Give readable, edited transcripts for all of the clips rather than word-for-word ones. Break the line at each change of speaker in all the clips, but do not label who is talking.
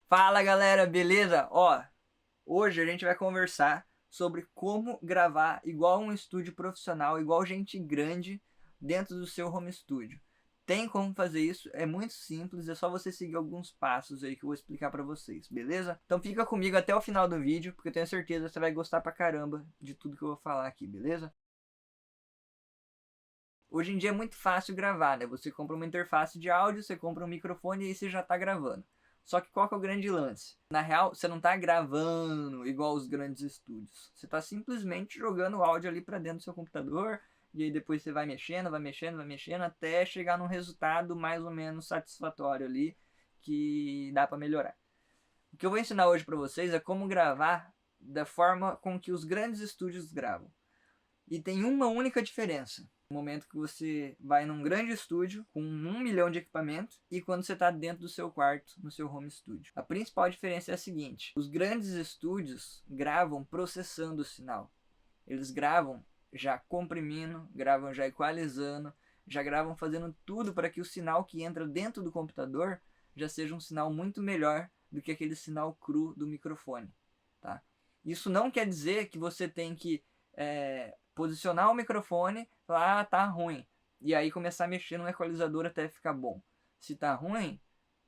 Fala galera, beleza? Hoje a gente vai conversar sobre como gravar igual um estúdio profissional, igual gente grande dentro do seu home studio. Tem como fazer isso, é muito simples, é só você seguir alguns passos aí que eu vou explicar pra vocês, beleza? Então fica comigo até o final do vídeo, porque eu tenho certeza que você vai gostar pra caramba de tudo que eu vou falar aqui, beleza? Hoje em dia é muito fácil gravar, né? Você compra uma interface de áudio, você compra um microfone e aí você já está gravando. Só que qual que é o grande lance? Na real, você não está gravando igual os grandes estúdios. Você está simplesmente jogando o áudio ali para dentro do seu computador e aí depois você vai mexendo, vai mexendo, vai mexendo até chegar num resultado mais ou menos satisfatório ali que dá para melhorar. O que eu vou ensinar hoje para vocês é como gravar da forma com que os grandes estúdios gravam. E tem uma única diferença. No momento que você vai num grande estúdio com 1 milhão de equipamentos e quando você está dentro do seu quarto, no seu home studio. A principal diferença é a seguinte: os grandes estúdios gravam processando o sinal. Eles gravam já comprimindo, gravam já equalizando, já gravam fazendo tudo para que o sinal que entra dentro do computador já seja um sinal muito melhor do que aquele sinal cru do microfone. Tá? Isso não quer dizer que você tem que posicionar o microfone lá, tá ruim, e aí começar a mexer no equalizador até ficar bom. Se tá ruim,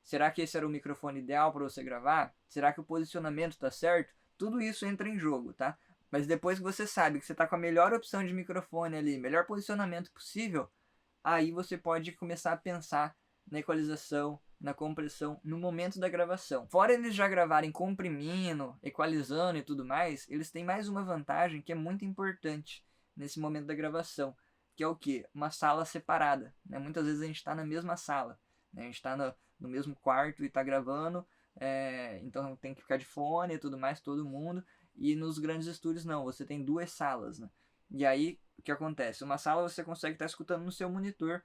será que esse era o microfone ideal para você gravar? Será que o posicionamento está certo? Tudo isso entra em jogo, tá? Mas depois que você sabe que você está com a melhor opção de microfone ali, melhor posicionamento possível, aí você pode começar a pensar na equalização, na compressão, no momento da gravação. Fora eles já gravarem comprimindo, equalizando e tudo mais, eles têm mais uma vantagem que é muito importante nesse momento da gravação, que é o que? Uma sala separada. Né? Muitas vezes a gente está na mesma sala, né? A gente está no mesmo quarto e está gravando, então tem que ficar de fone e tudo mais, todo mundo. E nos grandes estúdios não, você tem duas salas, né? E aí, o que acontece? Uma sala você consegue estar escutando no seu monitor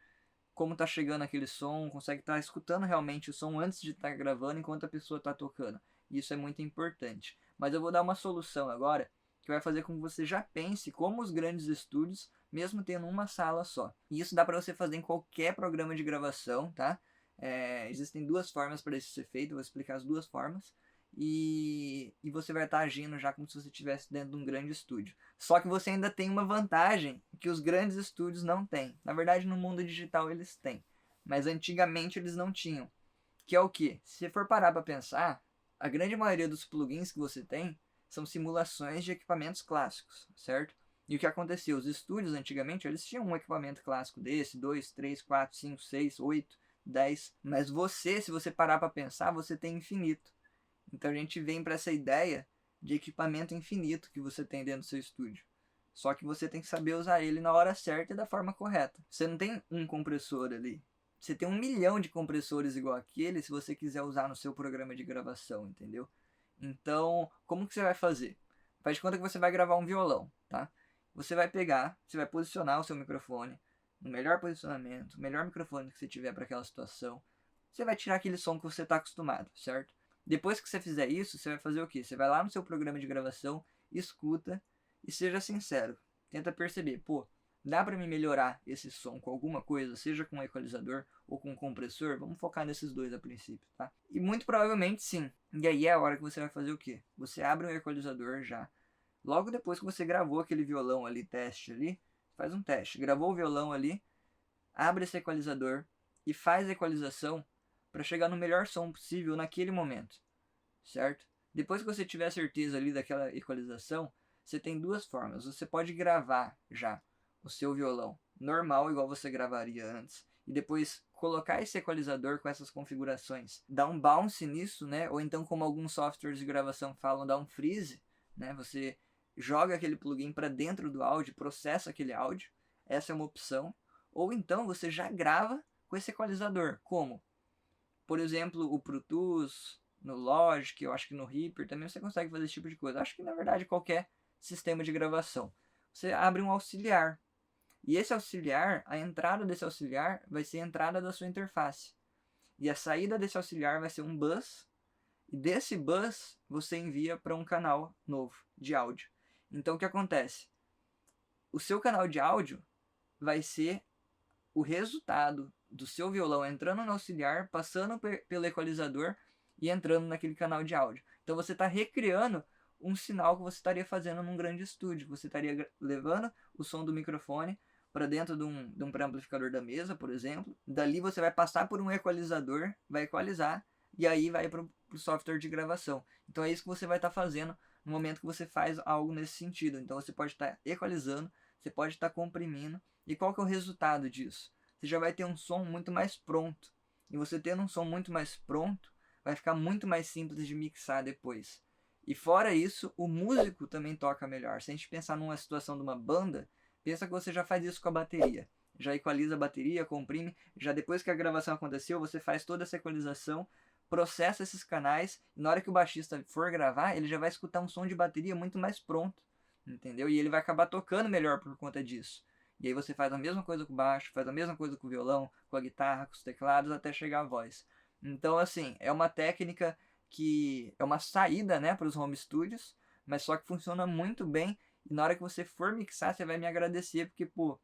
como tá chegando aquele som, consegue estar escutando realmente o som antes de estar gravando enquanto a pessoa está tocando. Isso é muito importante. Mas eu vou dar uma solução agora que vai fazer com que você já pense como os grandes estúdios, mesmo tendo uma sala só. E isso dá para você fazer em qualquer programa de gravação, tá? Existem duas formas para isso ser feito, eu vou explicar as duas formas. E você vai estar agindo já como se você estivesse dentro de um grande estúdio. Só que você ainda tem uma vantagem que os grandes estúdios não têm. Na verdade, no mundo digital eles têm, mas antigamente eles não tinham. Que é o que? Se você for parar para pensar, a grande maioria dos plugins que você tem são simulações de equipamentos clássicos, certo? E o que acontecia? Os estúdios antigamente eles tinham um equipamento clássico desse, 2, 3, 4, 5, 6, 8, 10. Mas você, se você parar para pensar, você tem infinito. Então a gente vem para essa ideia de equipamento infinito que você tem dentro do seu estúdio. Só que você tem que saber usar ele na hora certa e da forma correta. Você não tem um compressor ali. Você tem 1 milhão de compressores igual aquele se você quiser usar no seu programa de gravação, entendeu? Então, como que você vai fazer? Faz de conta que você vai gravar um violão, tá? Você vai pegar, você vai posicionar o seu microfone no melhor posicionamento, o melhor microfone que você tiver para aquela situação. Você vai tirar aquele som que você está acostumado, certo? Depois que você fizer isso, você vai fazer o quê? Você vai lá no seu programa de gravação, escuta e seja sincero. Tenta perceber, pô, dá para me melhorar esse som com alguma coisa, seja com um equalizador ou com um compressor? Vamos focar nesses dois a princípio, tá? E muito provavelmente sim. E aí é a hora que você vai fazer o quê? Você abre um equalizador já. Logo depois que você gravou aquele violão ali, teste ali, faz um teste. Gravou o violão ali, abre esse equalizador e faz a equalização para chegar no melhor som possível naquele momento, certo? Depois que você tiver certeza ali daquela equalização, você tem duas formas. Você pode gravar já o seu violão normal, igual você gravaria antes, e depois colocar esse equalizador com essas configurações, dar um bounce nisso, né? Ou então, como alguns softwares de gravação falam, dar um freeze, né? Você joga aquele plugin para dentro do áudio, processa aquele áudio. Essa é uma opção. Ou então você já grava com esse equalizador. Como? Por exemplo, o Pro Tools, no Logic, eu acho que no Reaper também você consegue fazer esse tipo de coisa. Acho que na verdade qualquer sistema de gravação. Você abre um auxiliar. E esse auxiliar, a entrada desse auxiliar vai ser a entrada da sua interface. E a saída desse auxiliar vai ser um bus. E desse bus você envia para um canal novo de áudio. Então o que acontece? O seu canal de áudio vai ser o resultado do seu violão entrando no auxiliar, passando pelo equalizador e entrando naquele canal de áudio. Então você está recriando um sinal que você estaria fazendo num grande estúdio. Você estaria levando o som do microfone para dentro de um pré-amplificador da mesa, por exemplo. Dali você vai passar por um equalizador, vai equalizar, e aí vai para o software de gravação. Então é isso que você vai estar fazendo no momento que você faz algo nesse sentido. Então você pode estar equalizando, você pode estar comprimindo. E qual que é o resultado disso? Você já vai ter um som muito mais pronto. E você tendo um som muito mais pronto, vai ficar muito mais simples de mixar depois. E fora isso, o músico também toca melhor. Se a gente pensar numa situação de uma banda, pensa que você já faz isso com a bateria. Já equaliza a bateria, comprime. Já depois que a gravação aconteceu, você faz toda essa equalização, processa esses canais. E na hora que o baixista for gravar, ele já vai escutar um som de bateria muito mais pronto. Entendeu? E ele vai acabar tocando melhor por conta disso. E aí você faz a mesma coisa com o baixo, faz a mesma coisa com o violão, com a guitarra, com os teclados, até chegar a voz. Então, assim, é uma técnica que é uma saída, né, para os home studios, mas só que funciona muito bem. E na hora que você for mixar, você vai me agradecer, porque, pô,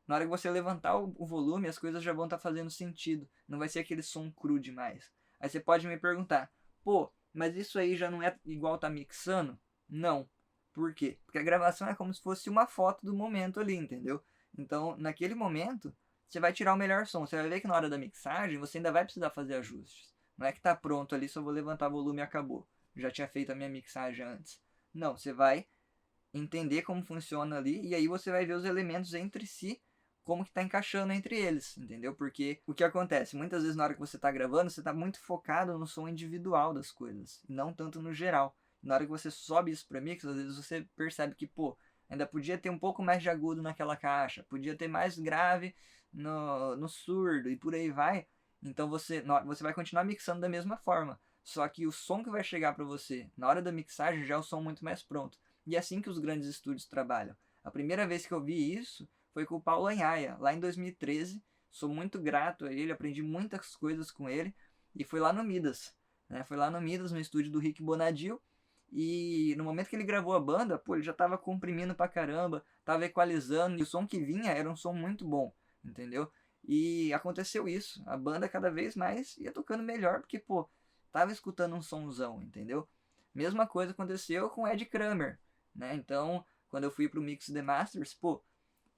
na hora que você levantar o volume, as coisas já vão estar fazendo sentido. Não vai ser aquele som cru demais. Aí você pode me perguntar, pô, mas isso aí já não é igual tá mixando? Não. Por quê? Porque a gravação é como se fosse uma foto do momento ali, entendeu? Então, naquele momento, você vai tirar o melhor som. Você vai ver que na hora da mixagem, você ainda vai precisar fazer ajustes. Não é que tá pronto ali, só vou levantar o volume e acabou. Já tinha feito a minha mixagem antes. Não, você vai entender como funciona ali e aí você vai ver os elementos entre si, como que tá encaixando entre eles, entendeu? Porque o que acontece? Muitas vezes na hora que você tá gravando, você tá muito focado no som individual das coisas, e não tanto no geral. Na hora que você sobe isso para mix, às vezes você percebe que, pô, ainda podia ter um pouco mais de agudo naquela caixa, podia ter mais grave no surdo e por aí vai. Então você vai continuar mixando da mesma forma. Só que o som que vai chegar para você na hora da mixagem já é um som muito mais pronto. E é assim que os grandes estúdios trabalham. A primeira vez que eu vi isso foi com o Paulo Anhaia, lá em 2013. Sou muito grato a ele, aprendi muitas coisas com ele. E foi lá no Midas. Né? Foi lá no Midas, no estúdio do Rick Bonadil. E no momento que ele gravou a banda, pô, ele já tava comprimindo pra caramba, tava equalizando, e o som que vinha era um som muito bom, entendeu? E aconteceu isso, a banda cada vez mais ia tocando melhor, porque, pô, tava escutando um sonzão, entendeu? Mesma coisa aconteceu com Ed Kramer, né? Então, quando eu fui pro Mix The Masters, pô,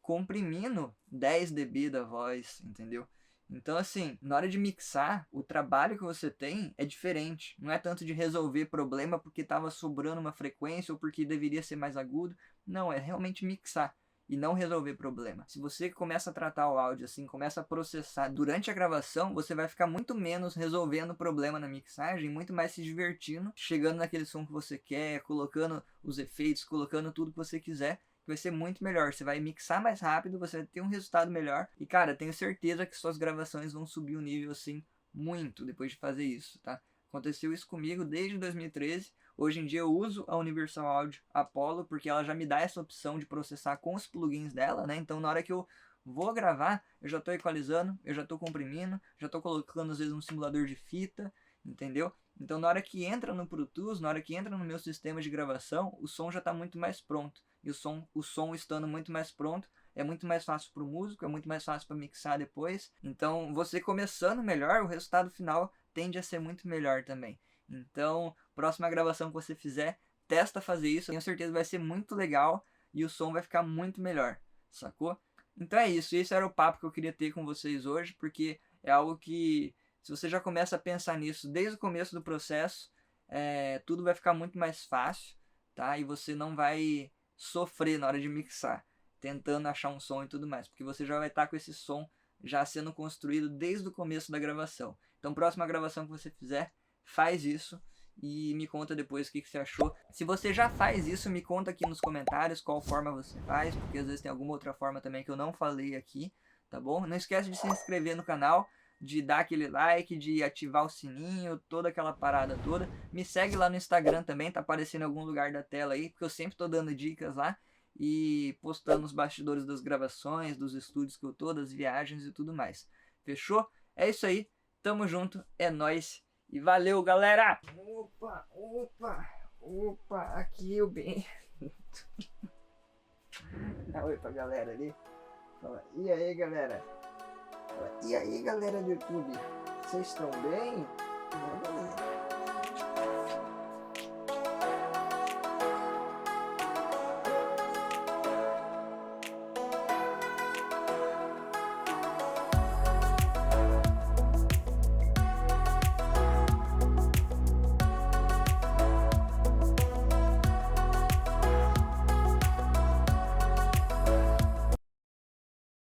comprimindo 10 dB da voz, entendeu? Então, assim, na hora de mixar, o trabalho que você tem é diferente. Não é tanto de resolver problema porque estava sobrando uma frequência ou porque deveria ser mais agudo. Não, é realmente mixar e não resolver problema. Se você começa a tratar o áudio assim, começa a processar durante a gravação, você vai ficar muito menos resolvendo problema na mixagem, muito mais se divertindo, chegando naquele som que você quer, colocando os efeitos, colocando tudo que você quiser. Vai ser muito melhor, você vai mixar mais rápido, você vai ter um resultado melhor. E cara, tenho certeza que suas gravações vão subir o nível assim muito depois de fazer isso, tá? Aconteceu isso comigo desde 2013. Hoje em dia eu uso a Universal Audio Apollo porque ela já me dá essa opção de processar com os plugins dela, né? Então na hora que eu vou gravar, eu já estou equalizando, eu já estou comprimindo, já estou colocando às vezes um simulador de fita, entendeu? Então na hora que entra no Pro Tools, na hora que entra no meu sistema de gravação, o som já está muito mais pronto. E o som estando muito mais pronto, é muito mais fácil para o músico, é muito mais fácil para mixar depois. Então, você começando melhor, o resultado final tende a ser muito melhor também. Então, próxima gravação que você fizer, testa fazer isso. Tenho certeza que vai ser muito legal e o som vai ficar muito melhor, sacou? Então é isso, esse era o papo que eu queria ter com vocês hoje, porque é algo que, se você já começa a pensar nisso desde o começo do processo, tudo vai ficar muito mais fácil, tá? E você não vai sofrer na hora de mixar, tentando achar um som e tudo mais, porque você já vai estar com esse som já sendo construído desde o começo da gravação. Então, próxima gravação que você fizer, faz isso e me conta depois o que você achou. Se você já faz isso, me conta aqui nos comentários qual forma você faz, porque às vezes tem alguma outra forma também que eu não falei aqui, tá bom? Não esquece de se inscrever no canal, de dar aquele like, de ativar o sininho, toda aquela parada toda. Me segue lá no Instagram também, tá aparecendo em algum lugar da tela aí, porque eu sempre tô dando dicas lá e postando os bastidores das gravações, dos estúdios que eu tô, das viagens e tudo mais. Fechou? É isso aí, tamo junto, é nóis e valeu, galera! Opa, aqui o Bento. Dá oi pra galera ali. Fala, e aí, galera? E aí, galera do YouTube, vocês estão bem?